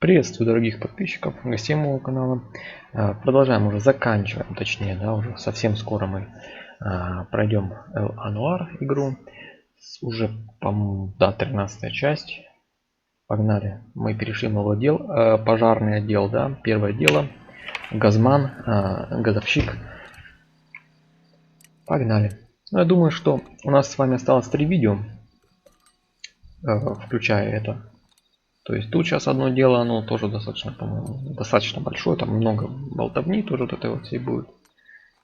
Приветствую дорогих подписчиков, гостей моего канала. Продолжаем, уже заканчиваем, точнее, да, уже совсем скоро мы пройдем a.noire игру. Уже, по-моему, да, 13 часть. Погнали. Мы перешли в новый отдел, пожарный отдел, да, первое дело. Газман, газовщик. Погнали. Ну, я думаю, что у нас с вами осталось 3 видео, включая это. То есть тут сейчас одно дело, оно тоже достаточно, по-моему, достаточно большое, там много болтовни тоже вот этой вот всей будет.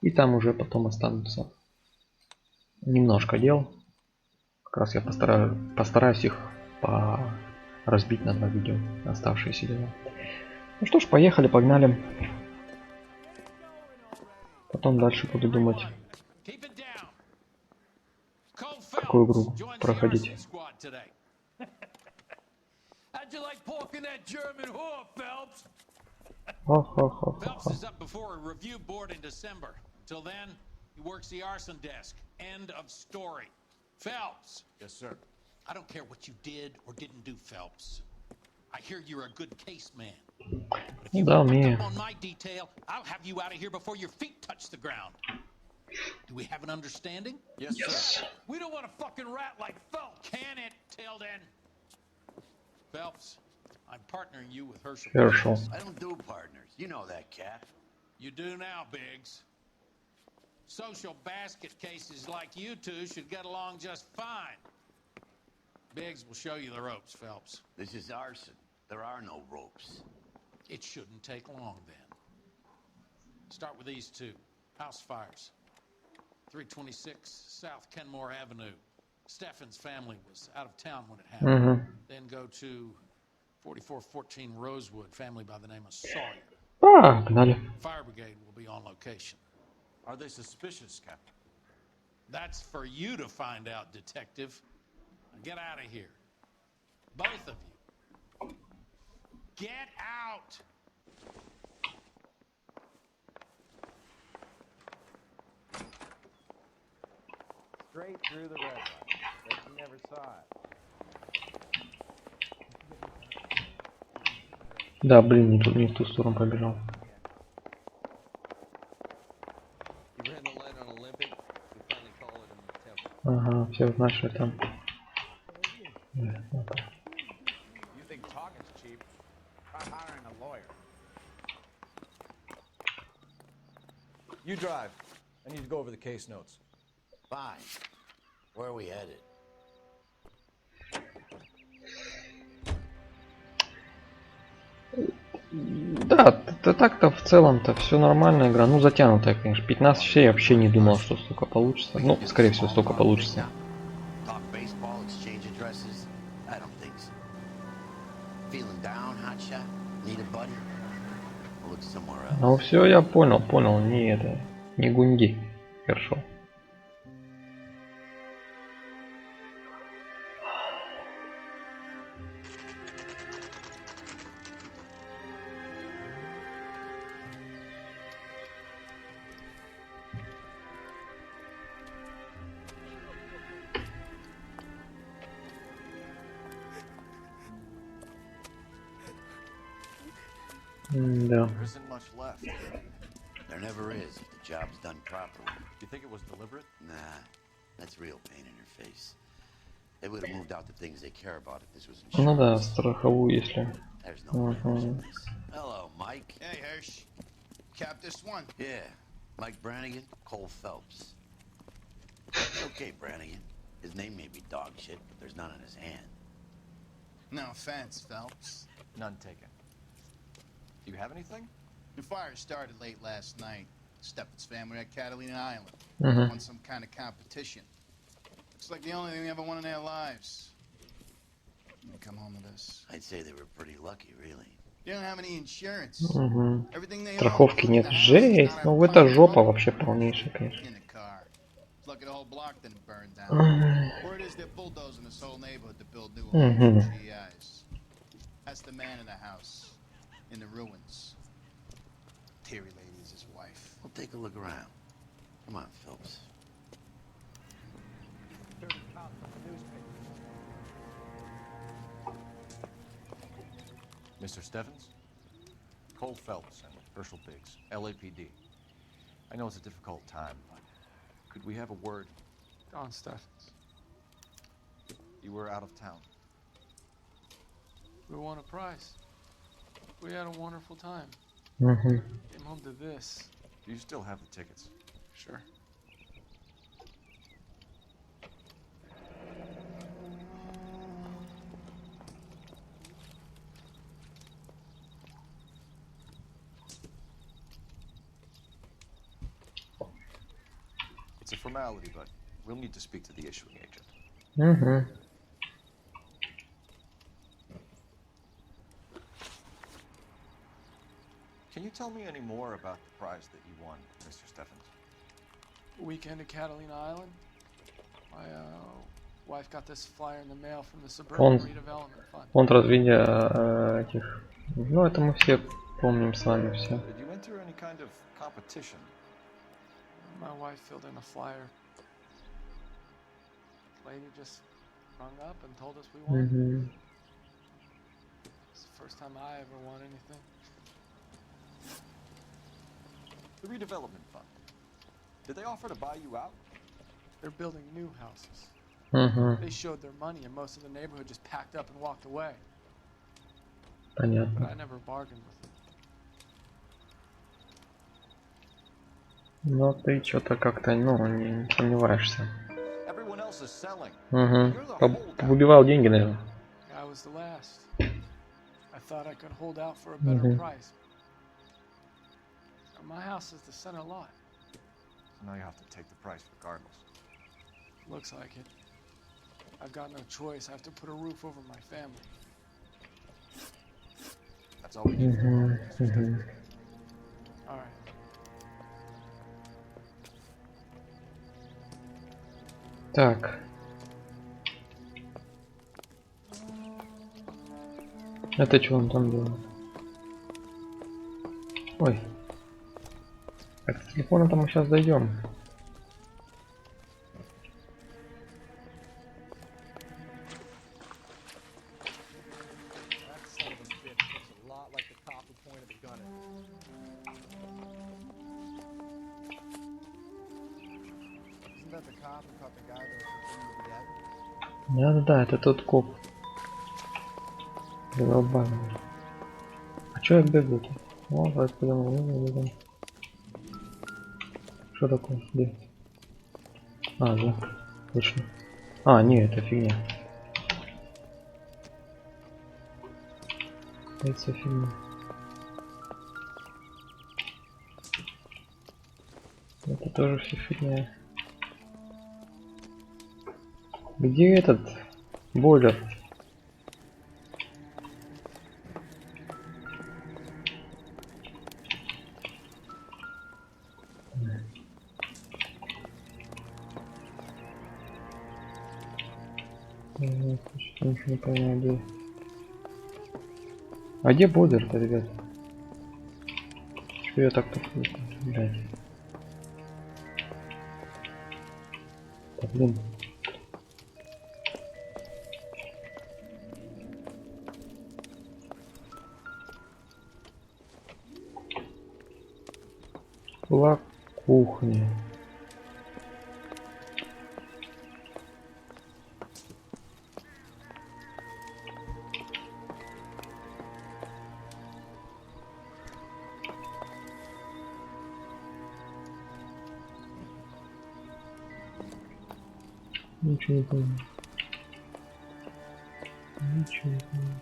И там уже потом останутся немножко дел. Как раз я постараюсь их разбить на 2 видео, оставшиеся дела. Ну что ж, поехали, погнали. Потом дальше буду думать, какую игру проходить. How'd you like porking that German whore, Phelps? Phelps is up before a review board in December. Until then, he works the arson desk. End of story. Phelps. Yes, sir. I don't care what you did or didn't do, Phelps. I hear you're a good case man. If you fuck up on my detail, I'll have you out of here before your feet touch the ground. Do we have an understanding? Yes, sir. We don't want a fucking rat like Phelps, can it, Tilden? Phelps, I'm partnering you with Herschel. I don't do partners. You know that, Cap. You do now, Biggs. Social basket cases like you two should get along just fine. Biggs will show you the ropes, Phelps. This is arson. There are no ropes. It shouldn't take long, then. Start with these two. House fires. 326 South Kenmore Avenue. Steffen's family was out of town when it happened. Then go to 4414 Rosewood, family by the name of Sawyer. Fire brigade will be on location. Are they suspicious, Captain? That's for you to find out, detective. Now get out of here. Both of you. Get out! Straight through the red light. Like you never saw it. Да, блин, не в ту сторону побежал. Ага, все знают, что там. You think talking's cheap? Try hiring a lawyer. You drive. I need to go over the case notes. Fine. Where are we headed? Да, так-то в целом-то все нормальная игра. Ну, затянутая, конечно. 15 часов я вообще не думал, что столько получится. Ну, скорее всего, столько получится. Ну все, я понял, не это, не гунди. Хорошо. Да. There isn't much left. There never is if the job's done properly. You think it was deliberate? Nah, that's real pain in your face. They would have moved out the things they care about if this was insurance. Ну да, страховую, если. There's no leverage in this. Hello, Mike. Hey, Hirsch. Cap this one. Yeah, Mike Brannigan, Coul Felips. It's okay, Brannigan. His name may be dog shit, but there's none on his hand. No offense, Phelps. None taken. Do you have anything? The fire started late last night. Steffen's family at Catalina Island. Won some kind of competition. Looks like the only thing they ever won in their lives. They come home with us. I'd say they were pretty lucky, really. They don't have any insurance. Everything they Страховки нет. Жесть. Ну это жопа вообще полнейшая, конечно. In the car. Lucky the whole block didn't burn down. Word is they're bulldozing this whole neighborhood to build new homes for GIs. That's the man in the house. In the ruins. Terry lady is his wife. We'll take a look around. Come on, Phelps. Mr. Steffens? Coul Felips and Herschel Biggs, LAPD. I know it's a difficult time, but could we have a word? Don Steffens. You were out of town. We won a prize. We had a wonderful time. Угу. Came home to this. Do you still have the tickets? Sure. It's a formality, but we'll need to speak to the issuing agent. Угу. Can you tell me any more about the prize that you won, Mr. Steffens? Weekend at Catalina Island. My wife got this flyer in the mail from the Suburban Фонд, Redevelopment Fund. фонд развития этих. Ну, это мы все помним с вами все. Did you enter any kind of competition? My wife filled in a flyer. Lady just rung up and told us we won. Угу. It's the first time I ever won anything. The redevelopment fund. Did they offer to buy you out? They're building new houses. Угу. They showed their money and most of the neighborhood just packed up and walked away. But Понятно. I never bargained with them. Но ты что-то как-то, ну, не сомневаешься. Everyone else is selling. Угу. You're the holdout. Выбивал деньги, наверное. I was the last. I thought I could hold out for a better price. My house is the center lot. So now you have to take the price regardless. Looks like it. I've got no choice. I have to put a roof over my family. That's all we need. Угу. Угу. All right. Так. Это что он там делает? Ой. Так, с телефона-то мы сейчас дойдем. That son of a bitch looks a lot like the cop who pointed the gun at me. Isn't that the cop who caught the guy that was pretending to be dead? Да, это тот коп. Задолбанный. А чё я бегаю тут? О, давай пойдем. Что такое? Где? А, да. Точно. А, не, это фигня. Это фигня. Это тоже все фигня. Где этот бойлер? Ничего не понимаю, где. А где бойлер-то, ребят? Что я так такой, блядь? Да, блин. Была кухня. Ничего не понял. Ничего не понял.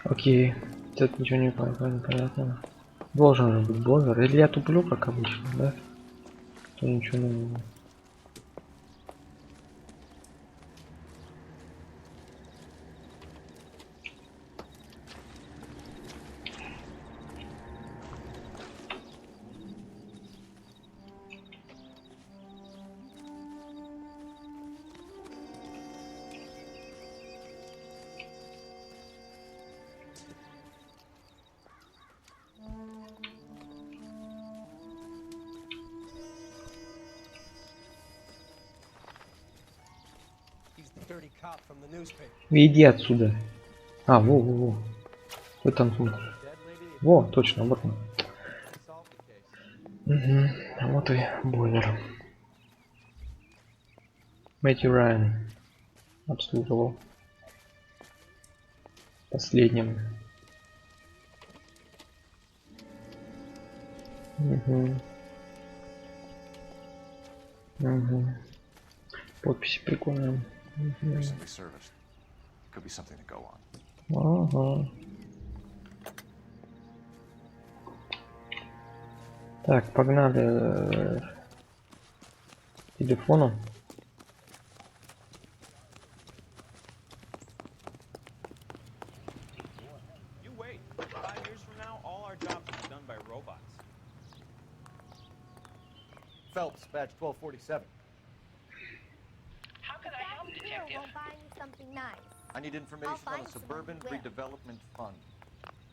Окей. Тут ничего не понял, понятно. Должен же быть бойлер. Или я туплю, как обычно, да? То ничего не было. dirty cop from the newspaper. Иди отсюда. А, во. Вы там смотришь. Во, точно, вот он. Угу. А вот и бойлер. Мэтью Райан обслуживал последним. Угу. Подписи прикольные. Recently serviced. Could be something to go on. Ага. Так, погнали к телефону. You wait. 5 years from now, all our jobs will be done by robots. Phelps, badge 1247. How can I help, detective? We'll buy you something nice. I need information on find a suburban someone who will. redevelopment fund.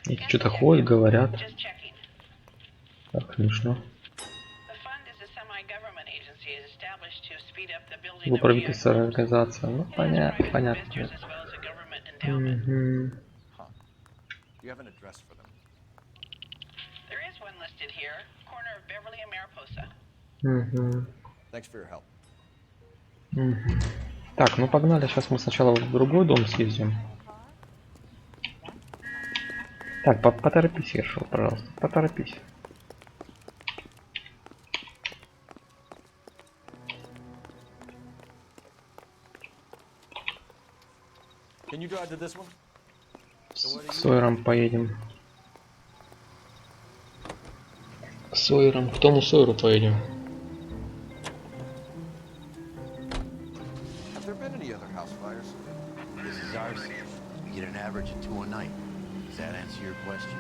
Эти что-то ходят, говорят. Just checking. Так, смешно. The fund is a semi-government agency established to speed up the building Его of правительственная организация. Ну, It has private понятно. investors as well as a government endowment. Угу. Huh. Do you have an address for them? There is one listed here, corner of Beverly and Mariposa. Угу. Thanks for your help. Угу. Так, ну погнали. Сейчас мы сначала в другой дом съездим. Так, поторопись, Ершел, пожалуйста. Поторопись. Can you drive to this one? К Сойерам поедем. К Сойерам. К тому Сойеру поедем. Have there been any other house fires? This is ours. We get an average of 2 a night. Does that answer your question?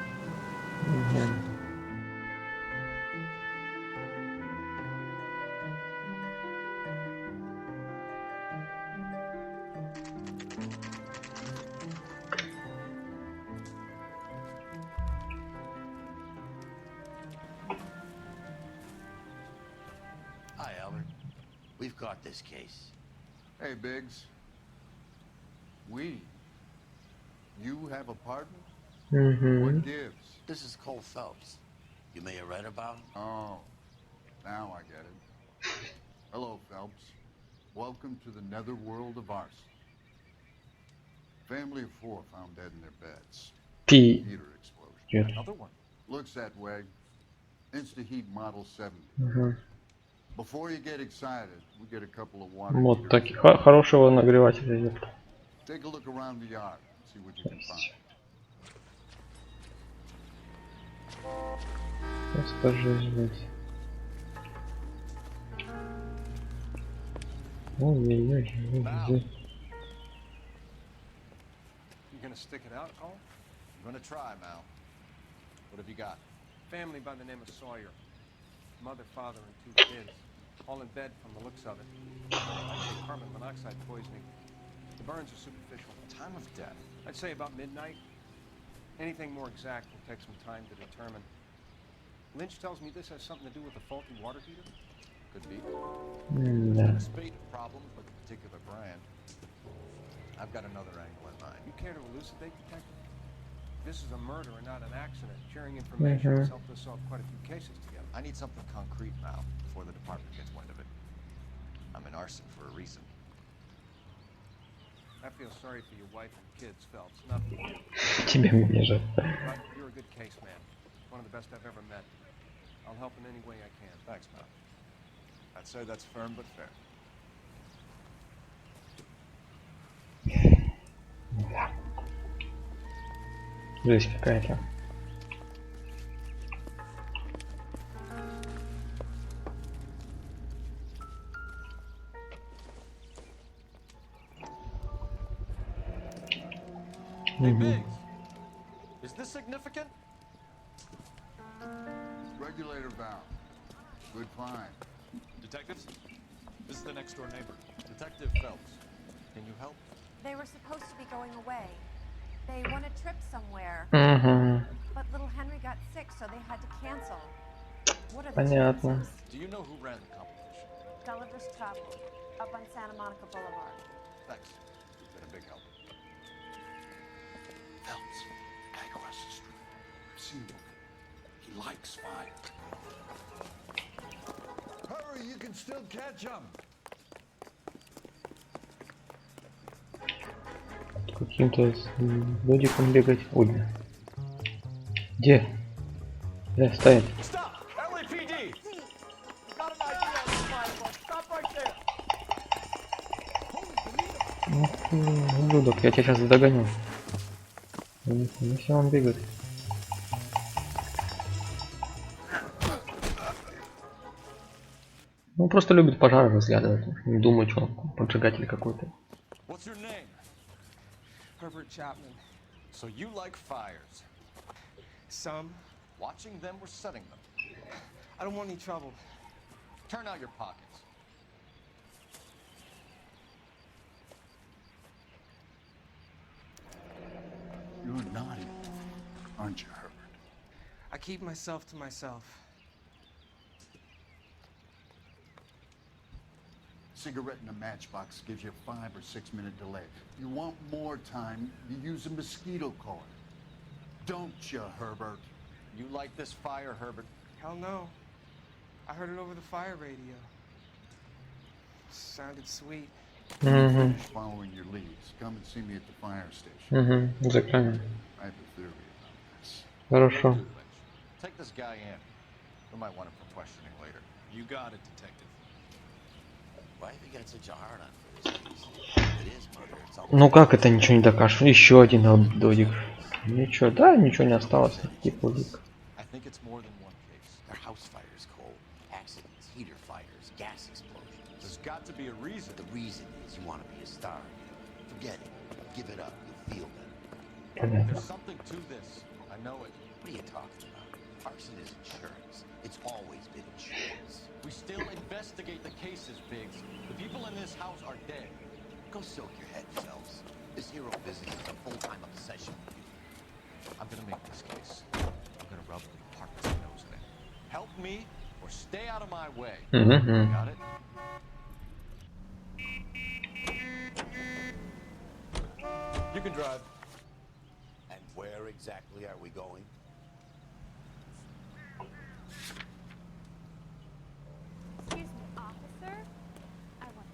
Hi, Albert. We've caught this case. Hey, Biggs. We? You have a partner? Угу. What gives? This is Coul Felps. You may have read about him. Oh, now I get it. Hello, Phelps. Welcome to the netherworld of arson. Family of 4 found dead in their beds. Ты. Heater explosion. Нет. Another one. Looks that way. Insta-heat model 70. Угу. Before you get excited, we get a couple of water Вот heaters. таких хорошего нагревателя нет. Take a look around the yard. See what you can find. Скажи здесь. Ой-ой-ой. You gonna stick it out, Cole? I'm gonna try, Mal. What have you got? Family by the name of Sawyer. Mother, father, and 2 kids. All in bed from the looks of it. I'd say carbon monoxide poisoning. The burns are superficial. Time of death. I'd say about midnight. Anything more exact will take some time to determine. Lynch tells me this has something to do with the faulty water heater. Could be. Да. A spate of problems with a particular brand. I've got another angle in mind. You care to elucidate, Detective? This is a murder and not an accident. Sharing information has helped us solve quite a few cases together. I need something concrete, Mal, before the department gets wind of it. I'm in arson for a reason. I feel sorry for your wife and kids, Phelps. Not for you. Тебе мне же. But you're a good case man. One of the best I've ever met. I'll help in any way I can. Thanks, Mal. I'd say that's firm but fair. Жесть какая-то. Hey, Biggs. Is this significant? Regulator valve. Good find. Detectives, this is the next door neighbor. Detective Phelps. Can you help? They were supposed to be going away. They won a trip somewhere. Угу. But little Henry got sick, so they had to cancel. What are the Понятно. chances? Do you know who ran the competition? Gulliver's Travel, up on Santa Monica Boulevard. Thanks. seen him. He likes fire. Hurry, you can still catch him. Каким-то лодиком бегать. Ой. Где? Стоять. Ублюдок, я тебя сейчас догоню. Не все он бегает. Ну просто любит пожары разглядывать. Не думает, что он поджигатель какой-то. Herbert Chapman. So you like fires? Some. Watching them or setting them? I don't want any trouble. Turn out your pockets. You're naughty, aren't you, Herbert? I keep myself to myself. Cigarette in a matchbox gives you a 5 or 6 minute delay. You want more time, you use a mosquito coil. Don't you, Herbert? You like this fire, Herbert? Hell no. I heard it over the fire radio. Sounded sweet. Finish following your leads. Come and see me at the fire station. Закроем. I have a theory about this. Хорошо. Take this guy in. We might want him for questioning later. You got it, detective. Why have you got such a hard on for this case? If it is murder, it's almost... Ну как это ничего не докажешь? Еще один додик. Ничего, да, ничего не осталось. Типа улик. I think it's more than one case. They're house fires, Cole. Accidents, heater fires, gas explosions. There's got to be a reason. The reason is you want to be a star. Forget it. Give it up. You'll feel better. Понятно. There's something to this. I know it. What are you talking about? Arson is insurance. It's always been insurance. We still investigate the cases, Biggs. The people in this house are dead. Go soak your head, Phelps. This hero business is a full-time obsession. I'm gonna make this case. I'm gonna rub the department's nose in it. Help me or stay out of my way. Got it? You can drive. And where exactly are we going? Excuse me, officer? I want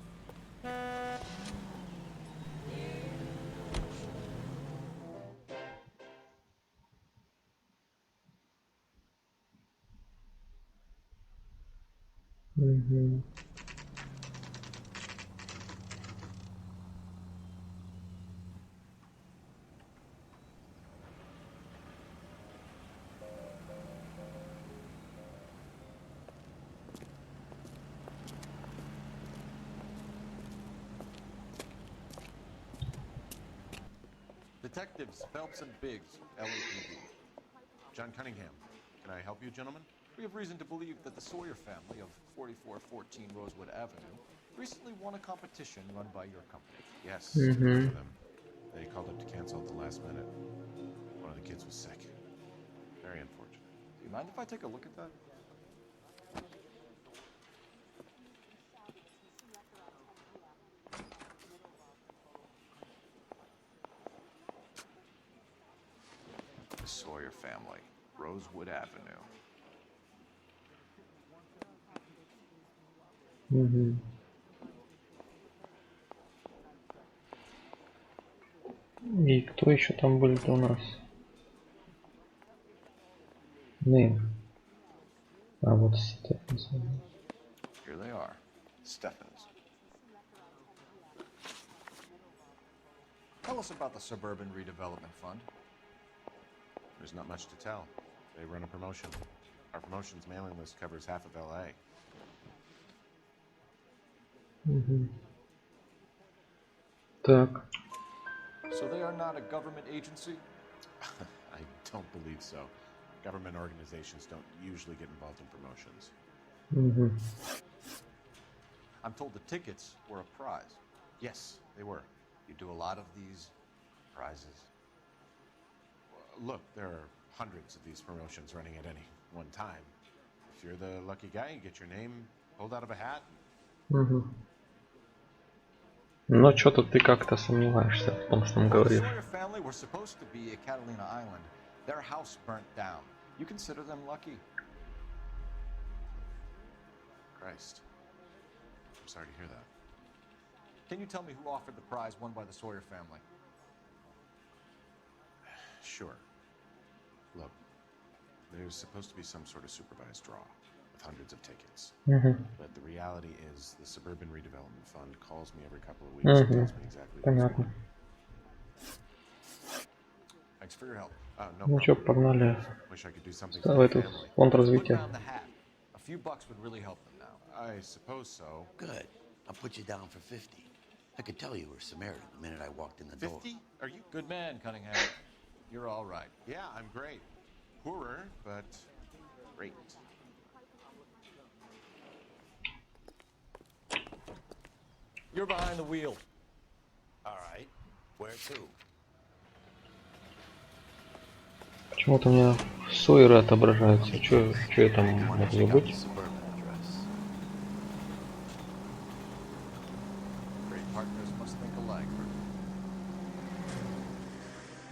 Detectives Phelps and Biggs, LAPD. John Cunningham. Can I help you, gentlemen? We have reason to believe that the Sawyer family of 4414 Rosewood Avenue recently won a competition run by your company. Yes, I remember them. They called up to cancel at the last minute. One of the kids was sick. Very unfortunate. Do you mind if I take a look at that? The Sawyer family, Rosewood Avenue. И кто еще там будет у нас? Name. А вот Стефанс. Here they are. Stephens. Tell us about the Suburban Redevelopment Fund. There's not much to tell. They run a promotion. Our promotions mailing list covers half of LA. Так. So they are not a government agency? I don't believe so. Government organizations don't usually get involved in promotions. I'm told the tickets were a prize. Yes, they were. You do a lot of these prizes. Look, there are hundreds of these promotions running at any one time. If you're the lucky guy, you get your name pulled out of a hat. Но что-то ты как-то сомневаешься в том, что он говорит. The Sawyer family were supposed to be at Catalina Island, Their house burnt down. You consider them lucky? Christ. I'm sorry to hear that. Can you tell me who offered the prize won by the Sawyer family? Sure. Look, there's supposed to be some sort of supervised draw with hundreds of tickets. But the reality is the Suburban Redevelopment Fund calls me every couple of weeks and tells me exactly what's going on. Thanks for your help. No Ну что, погнали Wish I could do something в for the этот family. фонд Put развития. down the hat. A few bucks would really help them now. I suppose so. Good. I'll put you down for 50. I could tell you were Samaritan the minute I walked in the door. 50? Are you good man, Cunningham? You're all right. Yeah, I'm great. Poorer, but great. You're behind the wheel. All right. Where to? Почему-то у меня Сойеры отображаются. Что я там могу забыть? Great partners must think alike.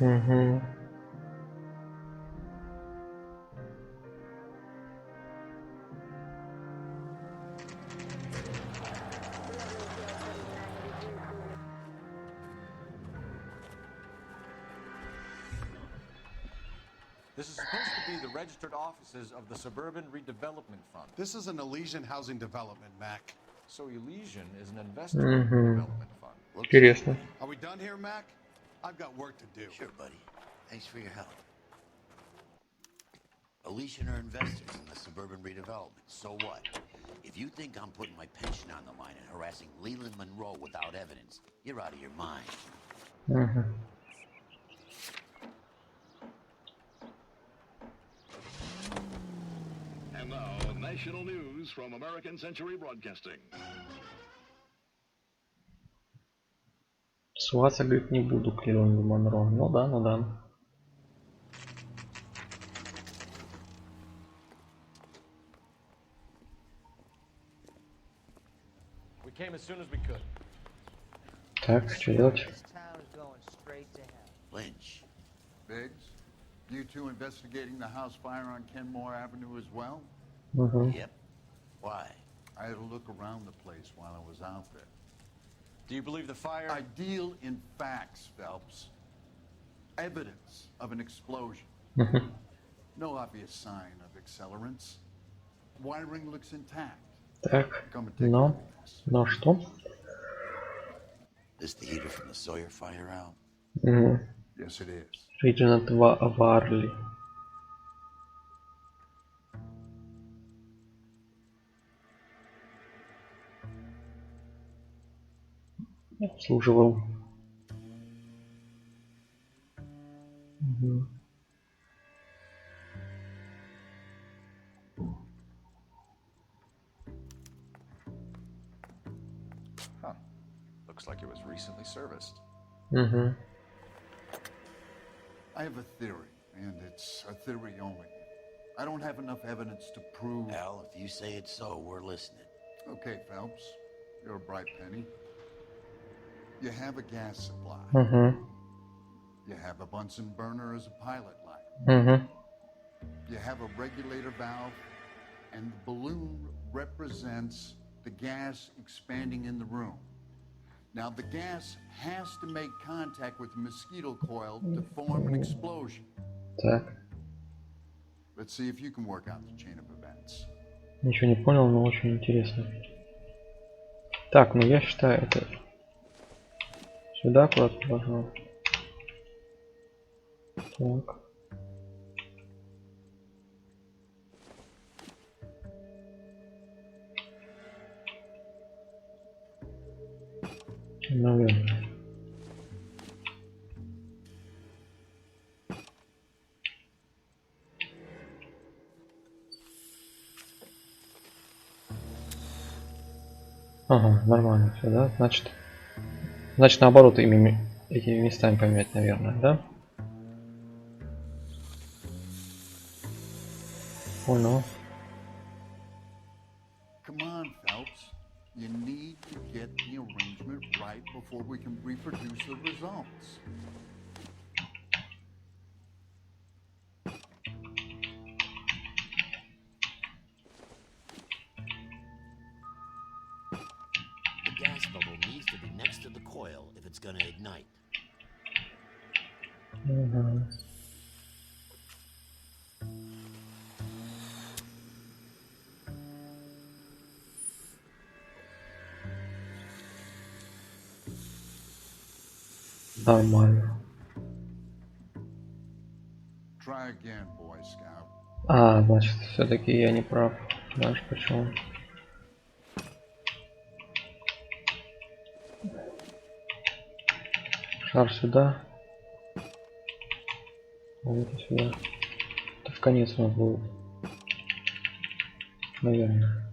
Угу. This is supposed to be the registered offices of the Suburban Redevelopment Fund. This is an Elysian housing development, Mac. So Elysian is an investor development fund. Интересно. Are we done here, Mac? I've got work to do. Sure, buddy. Thanks for your help. Elysian are investors in the Suburban Redevelopment. So what? If you think I'm putting my pension on the line and harassing Leland Monroe without evidence, you're out of your mind. And now, national news from American Century Broadcasting. Сваться, говорит, не буду к Лиланду Монро. Ну да, ну да. We came as soon as we could. Так, что делать? Lynch. Biggs, you two investigating the house fire on Kenmore Avenue as well? Yep. Why? I had a look around the place while I was out there. Do you believe the fire? I deal in facts, Phelps. Evidence of an explosion. No obvious sign of accelerants. Wiring looks intact. Так, но что? Is the heater from the Sawyer fire out? Yes, it is. Region 2 Варли. Обслуживал. Huh. Looks like it was recently serviced. I have a theory, and it's a theory only. I don't have enough evidence to prove... Al, if you say it's so, we're listening. Okay, Phelps. You're a bright penny. You have a gas supply. You have a Bunsen burner as a pilot light. You have a regulator valve, and the balloon represents the gas expanding in the room. Now, the gas has to make contact with the mosquito coil to form an explosion. Так. Let's see if you can work out the chain of events. Ничего не понял, но очень интересно. Так, ну я считаю это сюда куда-то должно. Так. Наверное. Ага, нормально все, да? Значит наоборот этими местами поменять, наверное, да? Понял. Come on, Phelps. You need to get the arrangement right before we can reproduce the results. recoil if it's gonna ignite. Нормально. Try again, Boy Scout. А, значит, все-таки я не прав. Знаешь почему? Шар сюда. А это сюда. Это в конец у нас будет. Наверное.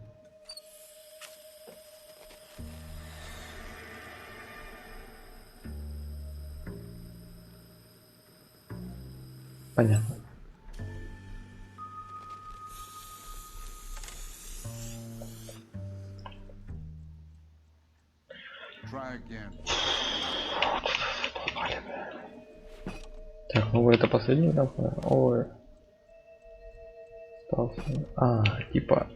Понятно. Try again. Так, ну это последний этап. Ой. Остался. А, типа.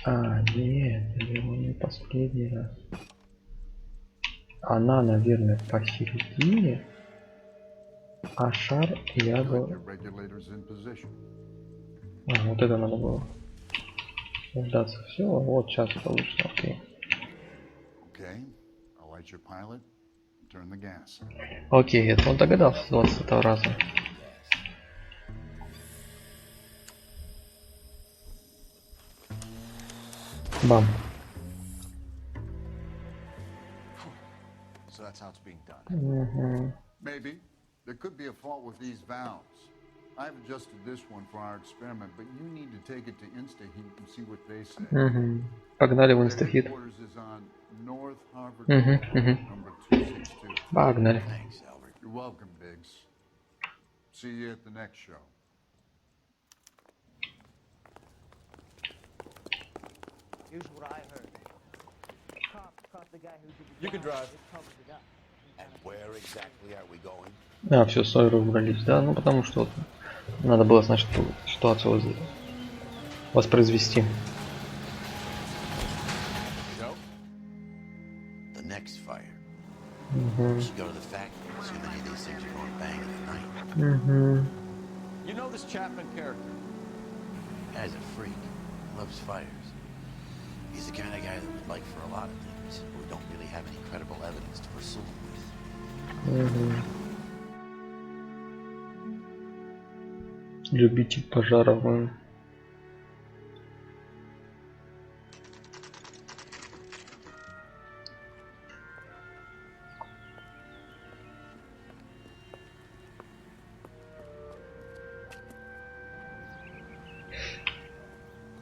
А, нет, это его не последний раз. Она, наверное, посередине. А шар я бы... Your regulators in position. А, вот это надо было. Ждаться. Все, вот сейчас получится, окей. Okay, I'll light your pilot. Turn the gas. Окей, это он догадался с 20 раза. Бам. So that's how it's being done. Maybe. There could be a fault with these valves. I've adjusted this one for our experiment, but you need to take it to InstaHeat and see what they say. Погнали в Their Инстахит. headquarters is on North Harvard Road, number 262. Погнали. Thanks, Albert. You're welcome, Biggs. See you at the next show. Here's what I heard. Cop the guy who did the You can job. drive. It covered it up. And where exactly are we going? А, все, Сойеры убрались, да? Ну потому что надо было, значит, ту ситуацию воспроизвести. Go. The next fire. We should go to the factory. See many of these things are going bang at night. You know this Chapman character? Guy's a freak. Loves fires. He's the kind of guy that we'd like for a lot of things, but we don't really have any credible evidence to pursue him with. Любитель пожаров.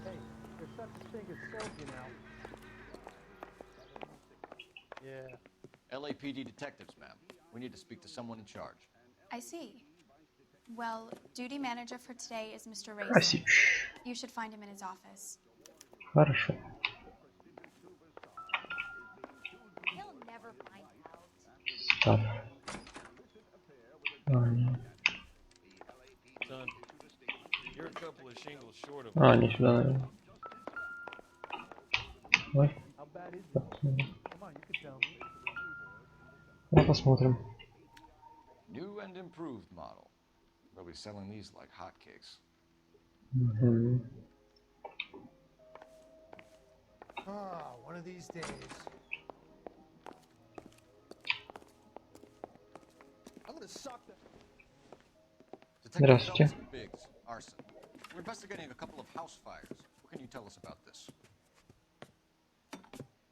Hey, there's such a thing as soap, you know. Yeah. LAPD detectives, ma'am. We need to speak to someone in charge. I see. Well, duty manager for today is Mr. Race. Спасибо. You should find him in his office. Хорошо. He'll never find out. Стоп. Son, you're a couple of shingles short of А, не сюда, наверное. Ой. How bad is it? Так, Come on, you can tell me. ну, посмотрим. New and improved model. They'll be selling these like hotcakes. Ah, one of these days. I'm gonna suck the... Detective Здравствуйте. Phelps and Biggs, arson. We're investigating a couple of house fires. What can you tell us about this?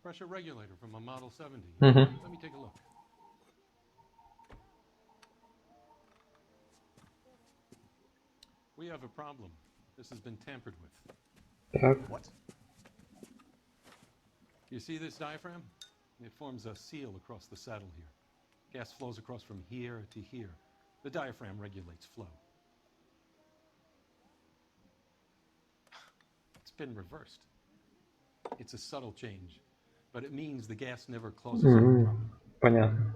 Pressure regulator from a Model 70. Мгм. Let me take a look. We have a problem. This has been tampered with. Так. What? You see this diaphragm? It forms a seal across the saddle here. Gas flows across from here to here. The diaphragm regulates flow. It's been reversed. It's a subtle change, but it means the gas never closes off properly. Понятно.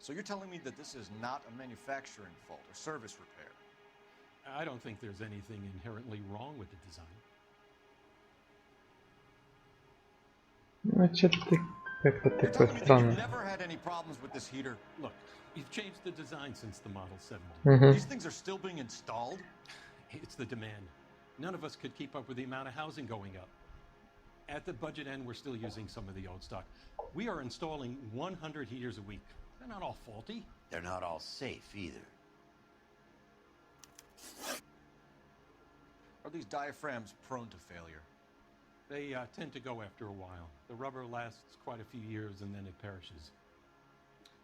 So you're telling me that this is not a manufacturing fault or service repair? I don't think there's anything inherently wrong with the design. Ну, что-то ты как-то такой странный. Never had any problems with this heater. Look, you've changed the design since the Model 70. These things are still being installed? It's the demand. None of us could keep up with the amount of housing going up. At the budget end, we're still using some of the old stock. We are installing 100 heaters a week. They're not all faulty. They're not all safe either. Are these diaphragms prone to failure? They tend to go after a while. The rubber lasts quite a few years and then it perishes.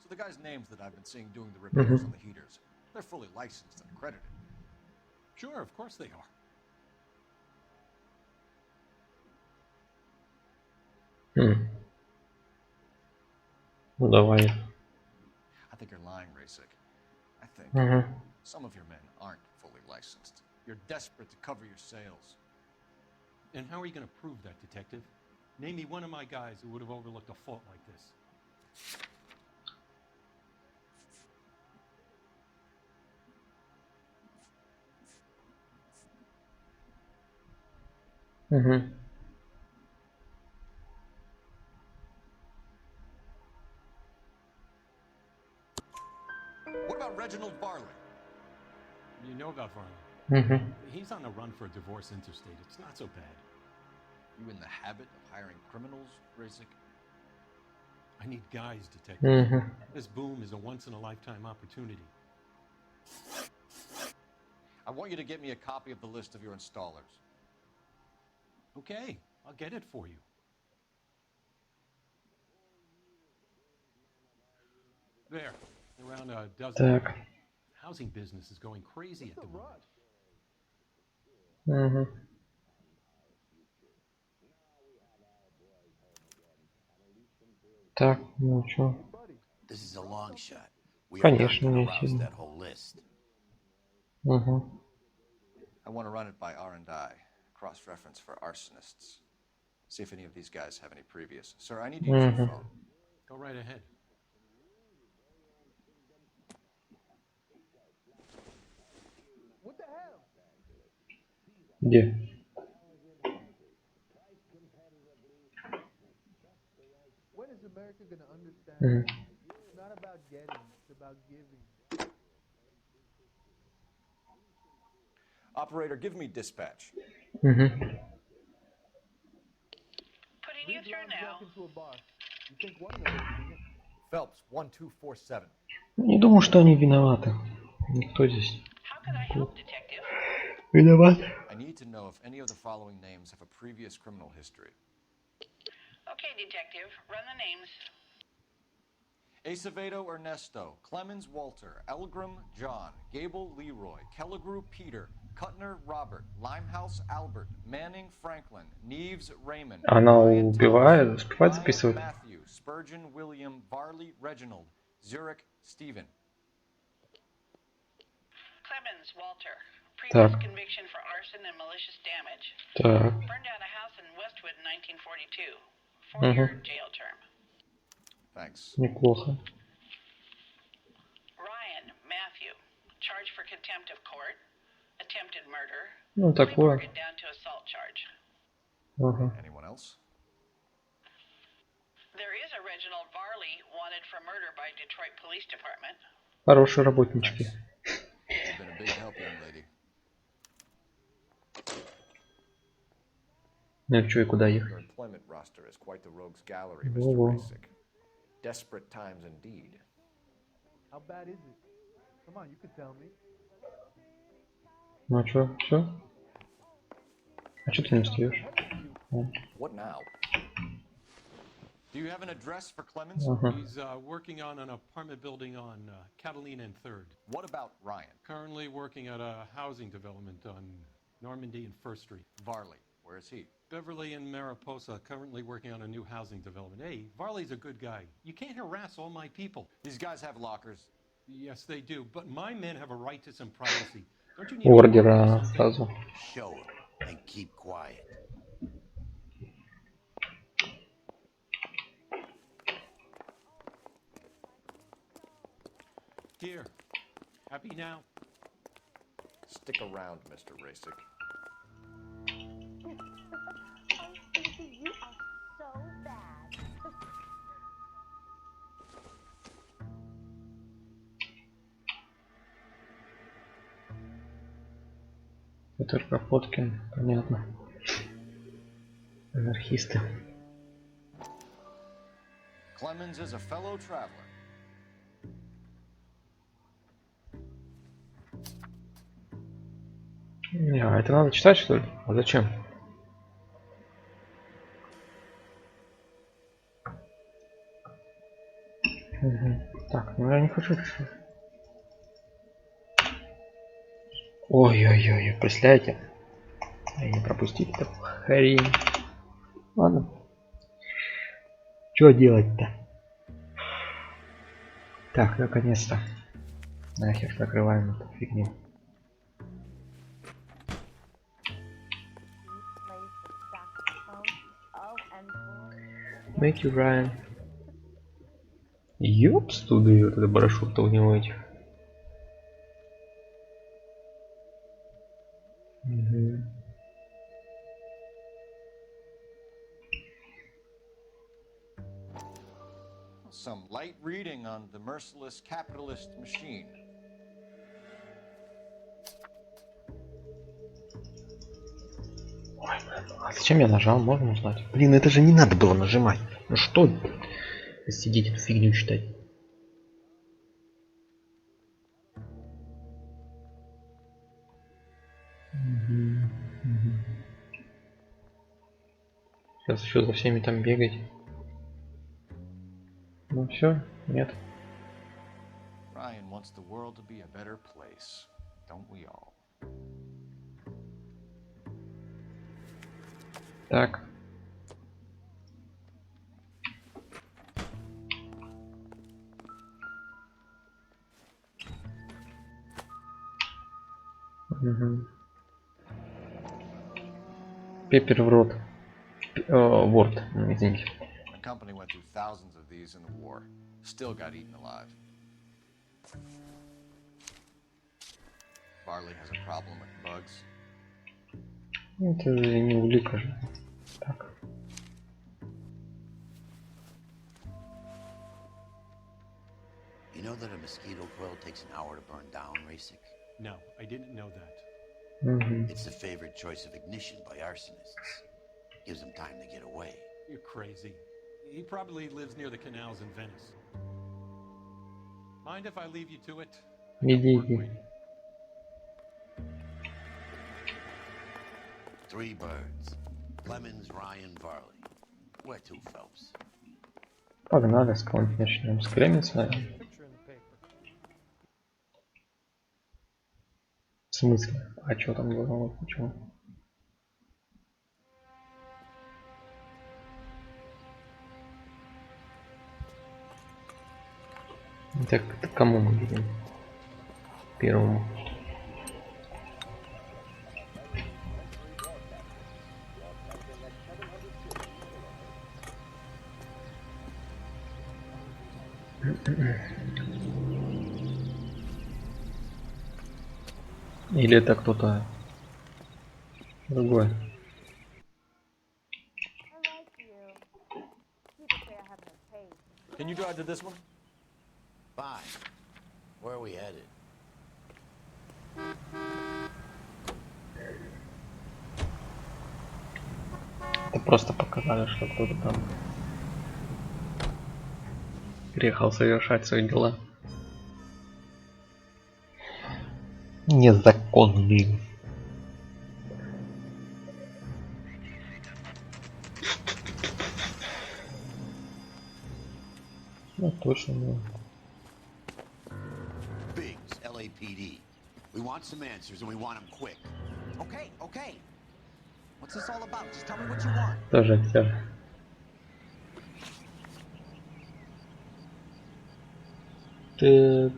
So the guys' names that I've been seeing doing the repairs on the heaters, they're fully licensed and accredited. Sure, of course they are. Ну давай. I think you're lying, Rasik. I think some of your men aren't fully licensed. You're desperate to cover your sales. And how are you going to prove that, detective? Name me one of my guys who would have overlooked a fault like this. What about Reginald Varley? You know about Varley. He's on the run for a divorce interstate. It's not so bad. You in the habit of hiring criminals, Rasik? I need guys, detective. This boom is a once-in-a-lifetime opportunity. I want you to get me a copy of the list of your installers. Okay, I'll get it for you. There, around a dozen. Housing business is going crazy at the moment. Так, ну чё? This is a long shot. We are Конечно, going не to rouse сильно. that whole list. I want to run it by R&I, cross-reference for arsonists. See if any of these guys have any previous. Sir, I need to use your phone. Go right ahead. Где? When is America going to understand? It's not about getting, it's about giving. Operator, give me dispatch. Putting you through now. Into a bar. You think one of them has seen it? Phelps, 1247. Не думаю, что они виноваты. Никто здесь. How can I help, detective? Виноват. I need to know if any of the following names have a previous criminal history. Okay, detective, run the names. Acevedo Ernesto, Clemens Walter, Elgram John, Gable Leroy, Kelligrew Peter, Cutner Robert, Limehouse Albert, Manning Franklin, Neves Raymond, Она Ryan убивает, Thomas, успевает Ryan записывать. Matthew, Spurgeon William, Varley Reginald, Zurich Stephen. Clemens Walter. Так. Previous conviction for arson and malicious damage. Так. Burned down a house in Westwood in 1942. 4-year jail term. Thanks. Неплохо. Ryan Matthew. Charged for contempt of court. Attempted murder. Ну, такое. Down to assault charge. Anyone else? There is a Reginald Varley wanted for murder by Detroit Police Department. Хорошие работнички. You've been a big help, young lady. Ну и чё, и куда ехать? Your employment roster is quite the rogues gallery, Mr. Rasik. Desperate times indeed. How bad is it? Come on, you could tell me. Ну а чё, всё? А чё ты не встаёшь? What now? Do you have an address for Clemens? He's working on an apartment building on Catalina and 3rd. What about Ryan? Currently working at a housing development on Normandy and 1st Street. Varley, where is he? Beverly and Mariposa, currently working on a new housing development. Hey, Varley's a good guy. You can't harass all my people. These guys have lockers. Yes, they do. But my men have a right to some privacy. Don't you need Ордера сразу. Show him and keep quiet. Here. Happy now? Stick around, Mr. Rasik. You are so bad. Петр Кропоткин, понятно. Анархисты. Clemens is a fellow traveler. Не, а это надо читать, что ли? А зачем? Так, ну я не хочу читать. Ой-ой-ой, представляете? Я не пропустить это хрень. Ладно. Что делать-то? Так, наконец-то. Нахер закрываем эту фигню. Make you Ryan. Ёпс, туда и вот это барашок-то у него этих. Some light reading on the merciless capitalist machine. Ой, а зачем я нажал? Можно узнать? Блин, это же не надо было нажимать. Ну что? Сидеть эту фигню читать. Сейчас еще за всеми там бегать. Ну все, нет. Ryan wants the world to be a better place, don't we all? Так. Пеппер в рот. Ворд, извините. My company went through thousands of these in the war. Still got eaten alive. Barley has a problem with bugs. Это не улика же. Так. You know that a mosquito coil takes an hour to burn down, Rasik? No, I didn't know that. It's the favorite choice of ignition by arsonists. Gives them time to get away. You're crazy. He probably lives near the canals in Venice. Mind if I leave you to it? Иди. Three birds. Clemens, Ryan, Varley. Where to, Phelps? Погнали, с кого начнем? С Кремница. В смысле? А что там было? Почему? Так, к кому мы едем? Первому. Или это кто-то другой? Can you drive to this one? Fine. Where are we headed? Это просто показали, что кто-то там приехал совершать свои дела. Незаконные. Ну точно, да. Biggs, LAPD. We want some answers and we want them quick. Okay, okay. What's this all about? Just tell me what you want. Тоже актер. Так.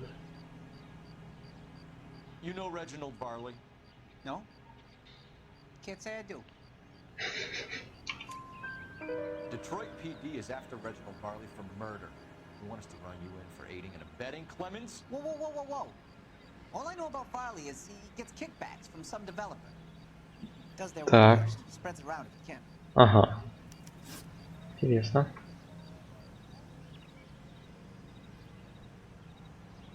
You know Reginald Barley? No? Can't say I do. Detroit PD is after Reginald Barley for murder. They want us to run you in for aiding and abetting, Clemens? Whoa, whoa, whoa, whoa, whoa. All I know about Barley is he gets kickbacks from some developer. Does their work first, spreads it around if he can. Ага. Интересно.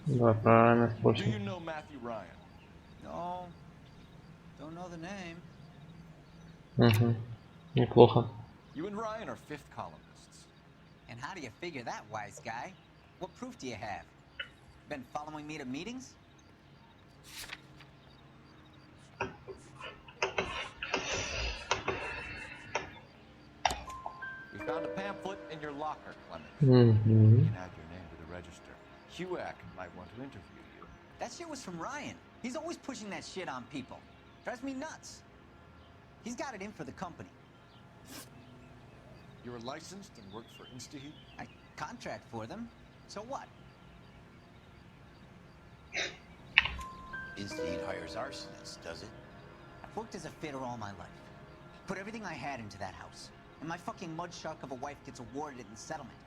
Да, правильно, Do you know Matthew Ryan? No. Don't know the name. Угу. Неплохо. You and Ryan are fifth columnists. And how do you figure that, wise guy? What proof do you have? Been following me to meetings? We found a pamphlet in your locker, Clement. Угу. You can add your name to the register. HUAC might want to interview you. That shit was from Ryan. He's always pushing that shit on people. Drives me nuts. He's got it in for the company. You were licensed and worked for InstaHeat? I contract for them. So what? InstaHeat hires arsonists, does it? I've worked as a fitter all my life. Put everything I had into that house. And my fucking mud shark of a wife gets awarded in settlement.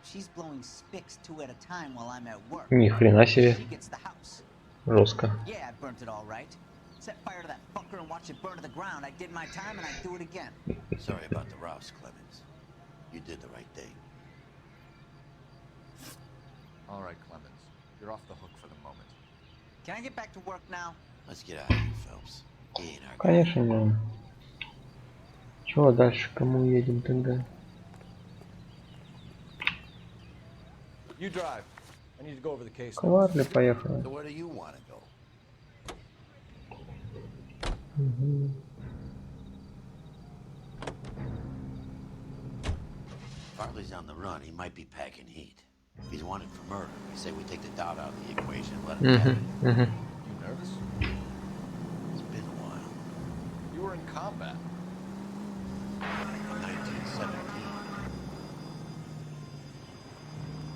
She's blowing spics 2 at a time while I'm at work. Ни хрена себе. She gets the house. Жестко. Yeah, I burnt it all right. Set fire to that fucker and watch it burn to the ground. I did my time and I'd do it again. Sorry about the rouse, Clemens. You did the right thing. All right, Clemens. You're off the hook for the moment. Can I get back to work now? Let's get out of here, Phelps. He ain't our guy. Конечно, не. Чего дальше? Кому едем тогда? You drive. I need to go over the case. Коварли, поехали. So where do you want to go? Угу. Farley's on the run. He might be packing heat. If he's wanted for murder, I say we take the doubt out of the equation and let him have it. Угу. You nervous? It's been a while. You were in combat. 1917.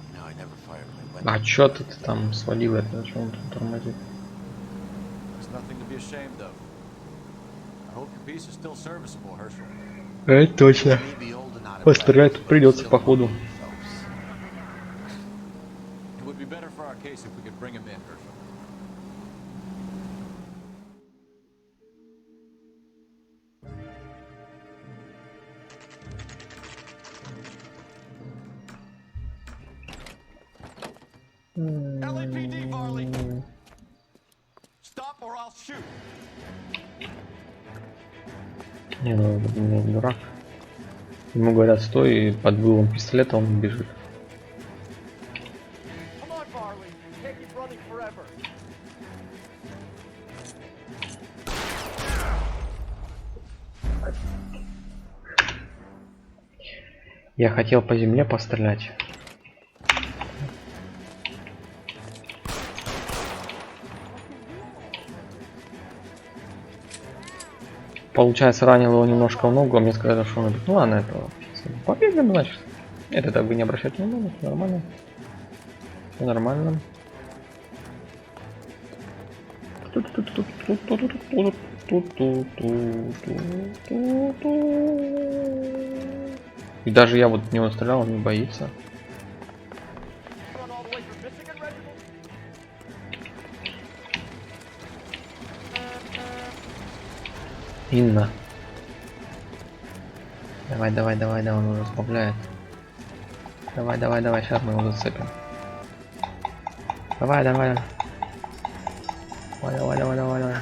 You know, I never fired my weapon. А чё ты там свалил это? Чё он тут тормозит? There's nothing to be ashamed of. I hope your piece is still serviceable, Herschel. Это точно. Пострелять тут придется, походу. It would be better for our case if we could bring him in, Herschel. LAPD, Farley! Stop or I'll shoot! Не, ну, дурак. Ему говорят, стой, и под дулом пистолета он бежит. Come on, Farley. You can't keep running forever. Я хотел по земле пострелять. Получается, ранил его немножко в ногу, а мне сказали, что он... Ну ладно, это... Побегаем, значит. Это так вы не обращайте внимания, все нормально. Все нормально. И даже я вот в него стрелял, он не боится. Инна. Давай, давай, давай, да, он уже сбавляет. Давай, давай, давай, сейчас мы его зацепим. Давай, давай. Давай, давай, давай, давай, давай.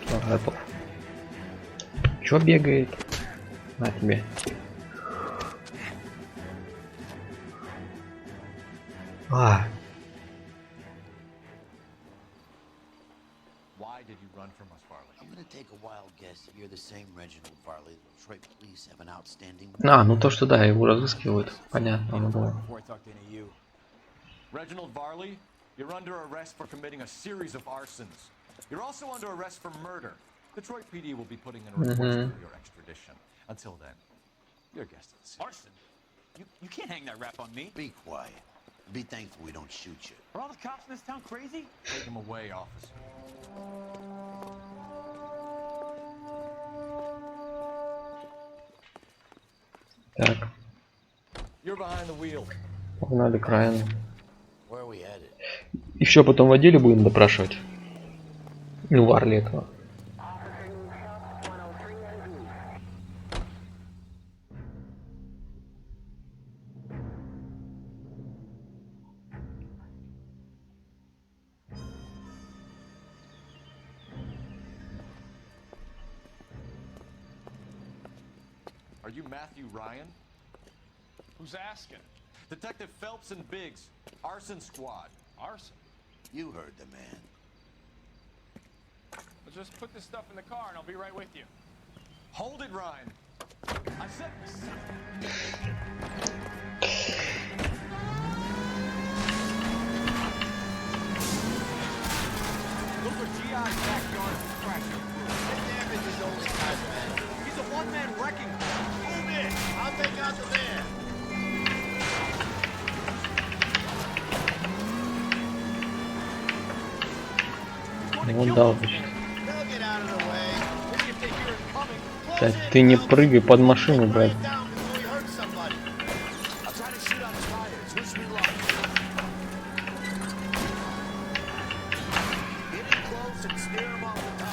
Всё, готов. Чё бегает? На тебе. А. Why did you run from us, Farley? I'm gonna take a wild guess that you're the same Reginald Farley. The Detroit police have an outstanding. А, ну то, что да, его разыскивают. Понятно, оно было. Reginald Farley, you're under arrest for committing a series of arsons. You're also under arrest for murder. Detroit PD will be putting in a report for your extradition. Until then, your guest is Arson? You can't hang that rap on me. Be quiet. Be thankful we don't shoot you. Are all the cops in this town crazy? Take him away, officer. Так, You're behind the wheel. погнали к Райану. Where are we headed? Еще потом в отделе будем допрашивать. Ну, Варли этого. Are you Matthew Ryan? Who's asking? Detective Phelps and Biggs, arson squad. Arson? You heard the man. Well, just put this stuff in the car and I'll be right with you. Hold it, Ryan. I said Look at GI's backyard crashing through. The damage is only cosmetic. He's a one-man wrecking ball. Move in. I'll take out the van. Ну да, обычно. Так, ты не прыгай под машину, брат.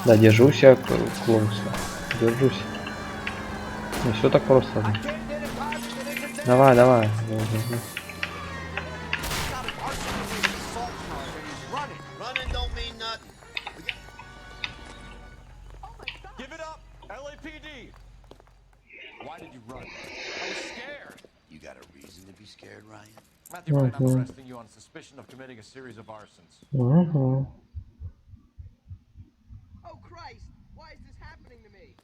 Да, держусь я, Клоуса. Держусь. Не все так просто. Давай, давай. Give it up, LAPD. Why did you run? I was scared. You got a reason to be scared, Ryan? Matthew Ryan, I'm arresting you on suspicion of committing a series of arsons. Oh Christ! Why is this happening to me?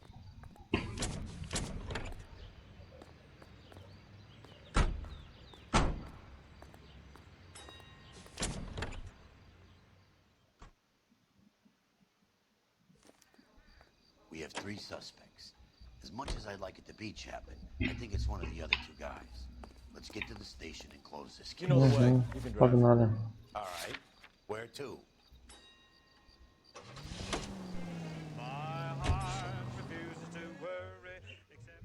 We have 3 suspects. As much as I'd like it to be Chapman, I think it's one of the other 2 guys. Let's get to the station and close this case. You know the way. You can drive. Погнали. All right. Where to? My heart refuses to worry except...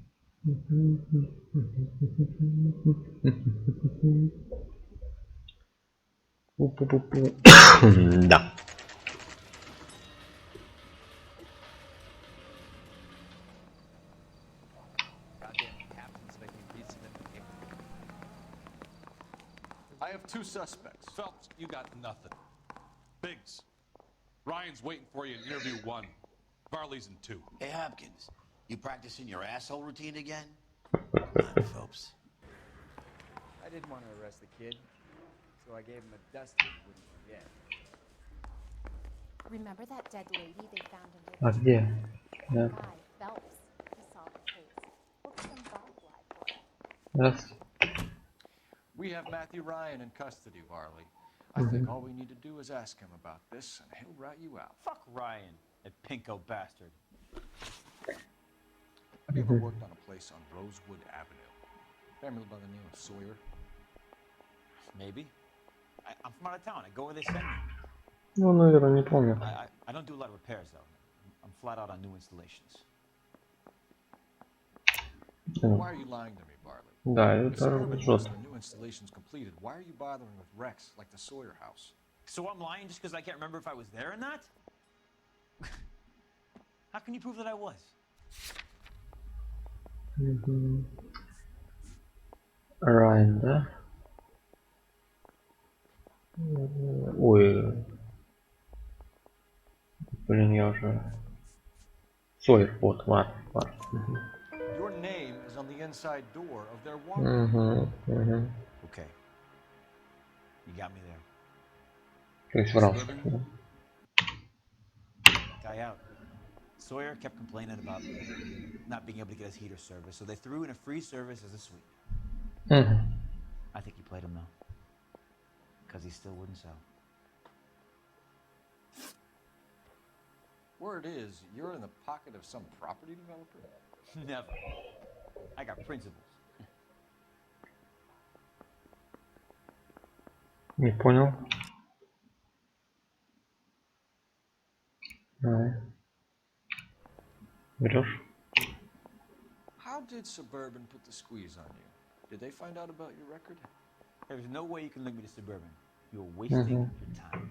Да. I have 2 suspects. Phelps, you got nothing. Biggs, Ryan's waiting for you in interview 1. Varley's in 2. Hey, Hopkins, you practicing your asshole routine again? Come on, Phelps. I didn't want to arrest the kid, so I gave him a dusting he wouldn't forget. Remember that dead lady they found in А где? Да. Guy Phelps. He solved the case. We'll get them butterfly for it. Раз. We have Matthew Ryan in custody, Varley. I think all we need to do is ask him about this, and he'll rat you out. Fuck Ryan, that pinko bastard. Have you ever worked on a place on Rosewood Avenue? Family by the name of Sawyer? Maybe. I'm from out of town. I go where they send me. Ну, наверное, не помню. I don't do a lot of repairs, though. I'm flat out on new installations. Why are you lying to me, Varley? Да, If это Suburban жестко. wants their new installations completed, why are you bothering with wrecks like the Sawyer house? So I'm lying just because I can't remember if I was there or not? How can you prove that I was? Райн, да? Ой. Блин, я уже... Сойер, вот, Вар. Your name is on the inside door of their water. Okay. You got me there. То есть врал. Guy out. Sawyer kept complaining about not being able to get his heater service, so they threw in a free service as a sweetener. I think he played him though, because he still wouldn't sell. Word is, you're in the pocket of some property developer? Never. I got principles. Не понял. Берешь? How did Suburban put the squeeze on you? Did they find out about your record? There's no way you can link me to Suburban. You're wasting your time.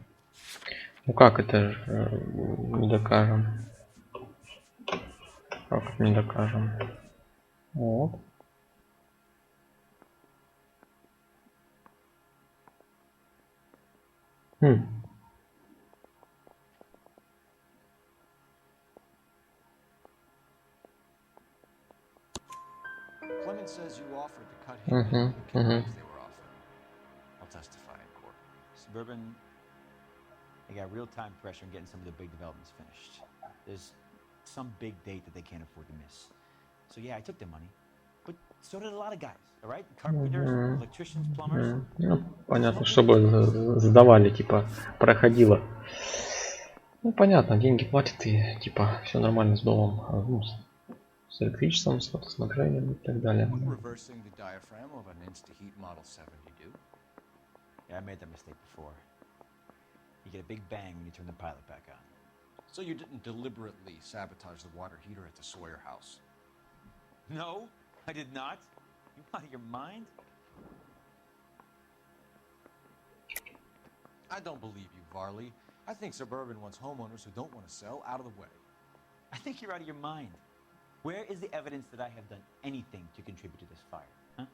Ну как это же не докажем? Как не докажем? Вот. offered to cut him in the killings they were offering. I'll testify in court. Suburban, they got real-time pressure on getting some of the big developments finished. There's some big date that they can't afford to miss. So yeah, I took their money. But so did a lot of guys, all right? Carpenters, electricians, plumbers. Ну, понятно, чтобы сдавали, типа, проходило. Ну, понятно, деньги платят и, типа, все нормально с домом. Ну, с электричеством, с водоснабжением и так далее. Would reversing the diaphragm of an Insta-Heat Model 70 do? Yeah, I made that mistake before. You get a big bang when you turn the pilot back on. So you didn't deliberately sabotage the water heater at the Sawyer house? No, I did not. You out of your mind? I don't believe you, Varley. I think Suburban wants homeowners who don't want to sell out of the way. I think you're out of your mind. Where is the evidence that I have done anything to contribute to this fire? Huh?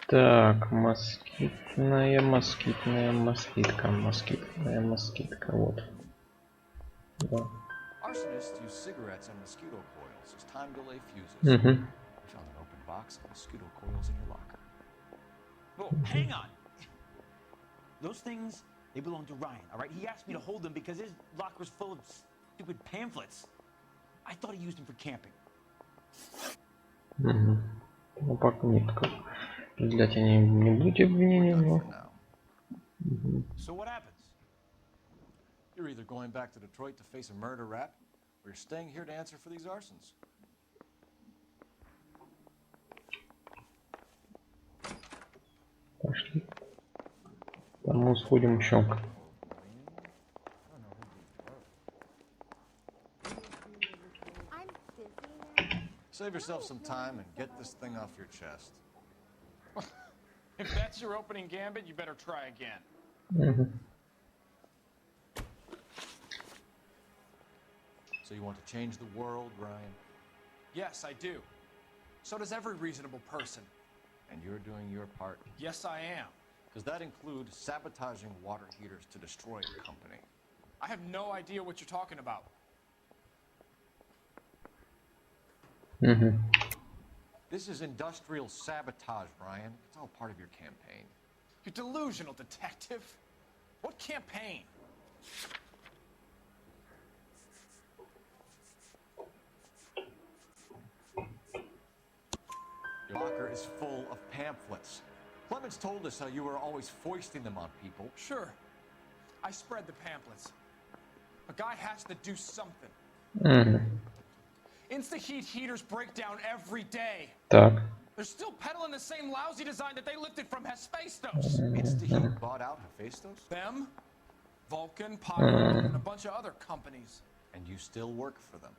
Так, москитка, вот. Да. Arsonists use cigarettes and mosquito coils as time delay fuses. We found an open box of mosquito coils in your locker. Whoa, hang on! Those things, they belong to Ryan, all right? He asked me to hold them because his locker's full of stupid pamphlets. I thought he used them for camping. Ну, пока нет. Определять они не будете обвинения, но... So what happens? You're either going back to Detroit to face a murder rap, or you're staying here to answer for these arsons. Пошли. Там мы сходим еще. Save yourself some time and get this thing off your chest. If that's your opening gambit, you better try again. So you want to change the world, Ryan? Yes, I do. So does every reasonable person. And you're doing your part? Yes, I am. Does that include sabotaging water heaters to destroy the company? I have no idea what you're talking about. This is industrial sabotage, Ryan. It's all part of your campaign. You're delusional, detective. What campaign? Your locker is full of pamphlets. Clemens told us how you were always foisting them on people. Sure. I spread the pamphlets. A guy has to do something. Insta-Heat heaters break down every day. Так. They're still peddling the same lousy design that they lifted from Hephaestus. Insta-Heat bought out Hephaestus? Them, Vulcan, Pilot, and a bunch of other companies. And you still work for them?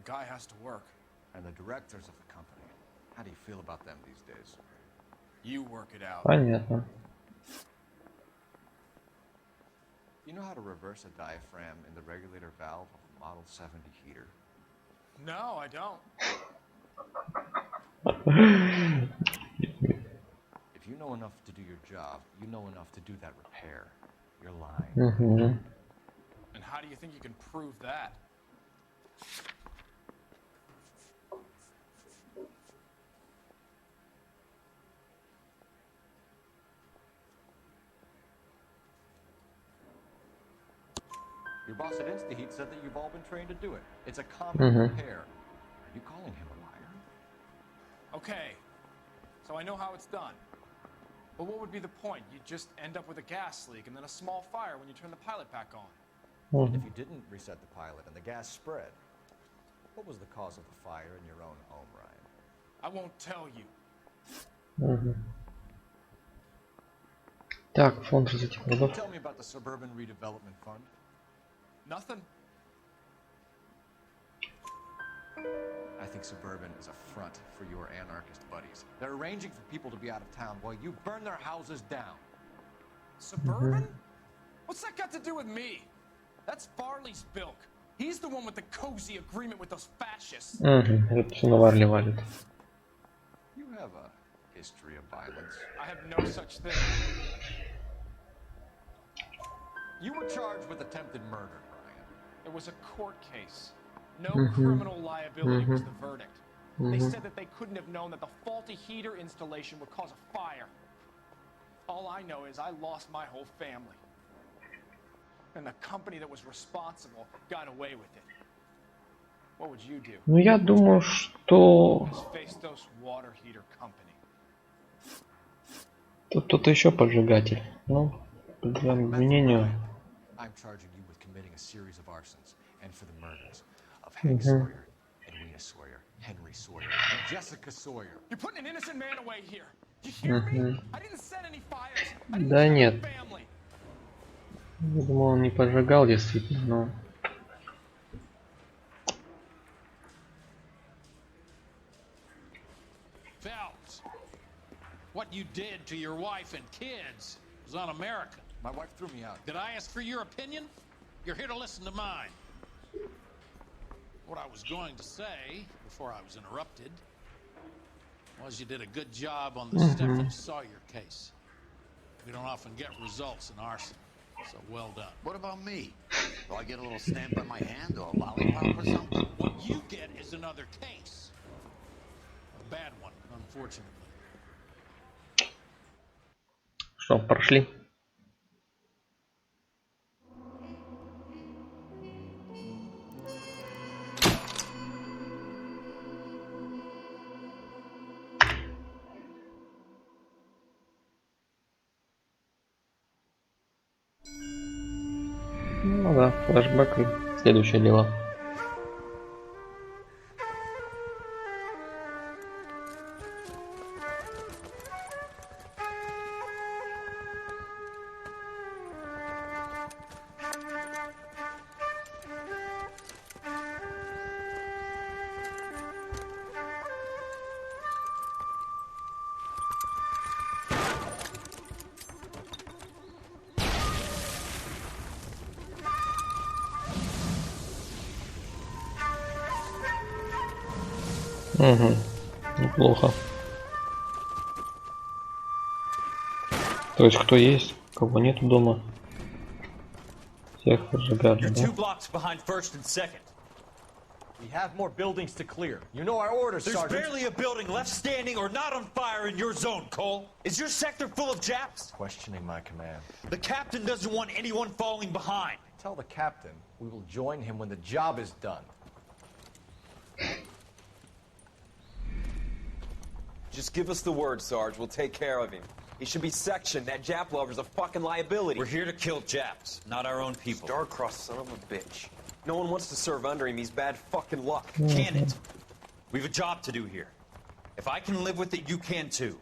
A guy has to work. And the directors of the company. How do you feel about them these days? You work it out. Понятно. You know how to reverse a diaphragm in the regulator valve of a Model 70 heater? No, I don't. If you know enough to do your job, you know enough to do that repair. You're lying. And how do you think you can prove that? Your boss at Insta-Heat said that you've all been trained to do it. It's a common repair. Are you calling him a liar? Okay, so I know how it's done. But what would be the point? You just end up with a gas leak and then a small fire when you turn the pilot back on. And if you didn't reset the pilot and the gas spread, what was the cause of the fire in your own home, Ryan? I won't tell you. Так, фонд этих родов. Tell me about the Suburban Redevelopment Fund. Nothing. I think Suburban is a front for your anarchist buddies. They're arranging for people to be out of town while you burn their houses down. Suburban? What's that got to do with me? That's Farley's bilk. He's the one with the cozy agreement with those fascists. Это все Наварли валит. You have a history of violence. I have no such thing. You were charged with attempted murder, Ryan. It was a court case. No criminal liability was the verdict. They said that they couldn't have known that the faulty heater installation would cause a fire. All I know is I lost my whole family. And the company that was responsible got away with it. What would you do? Ну, я думаю, что тут кто-то еще поджигатель. Ну, по твоему мнению. I'm charging you with committing a series of arsons and for the murders of Hank Sawyer, Edwina Sawyer, Henry Sawyer, and Jessica Sawyer. You're putting an innocent man away here. You hear me? I didn't set any fires. Да нет. Я думал, он не поджигал действительно, но... Phelps, what you did to your wife and kids was un-American. My wife threw me out. Did I ask for your opinion? You're here to listen to mine. What I was going to say, before I was interrupted, was you did a good job on the Stephen Sawyer case. We don't often get results in arson, so well done. What about me? Do I get a little stamp on my hand or a lollipop or something? What you get is another case. A bad one, unfortunately. Что, прошли? Ну да, флешбэк и следующее дело. Угу. Неплохо. То есть кто есть, кого нету дома. Всех поджигали, да? 2 blocks behind first and second. We have more buildings to clear. You know our orders, Sergeant. There's barely a building left standing or not on fire in your zone, Cole. Is your sector full of Japs? Questioning my command. The captain doesn't want anyone falling behind. Tell the captain we will join him when the job is done. Just give us the word, Sarge. We'll take care of him. He should be sectioned. That Jap lover's a fucking liability. We're here to kill Japs, not our own people. Star-crossed son of a bitch. No one wants to serve under him. He's bad fucking luck. Can it? We've a job to do here. If I can live with it, you can too.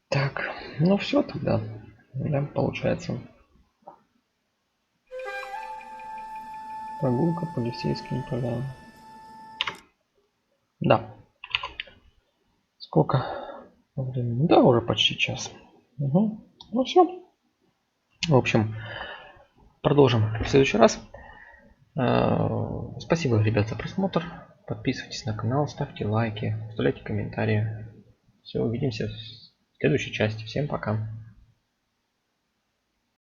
Так, ну все тогда. Да, получается. Прогулка по полицейским полям. Да. Сколько времени? Да, уже почти час. Угу. Ну все. В общем, продолжим в следующий раз. Спасибо, ребят, за просмотр. Подписывайтесь на канал, ставьте лайки, оставляйте комментарии. Все, увидимся в следующей части. Всем пока.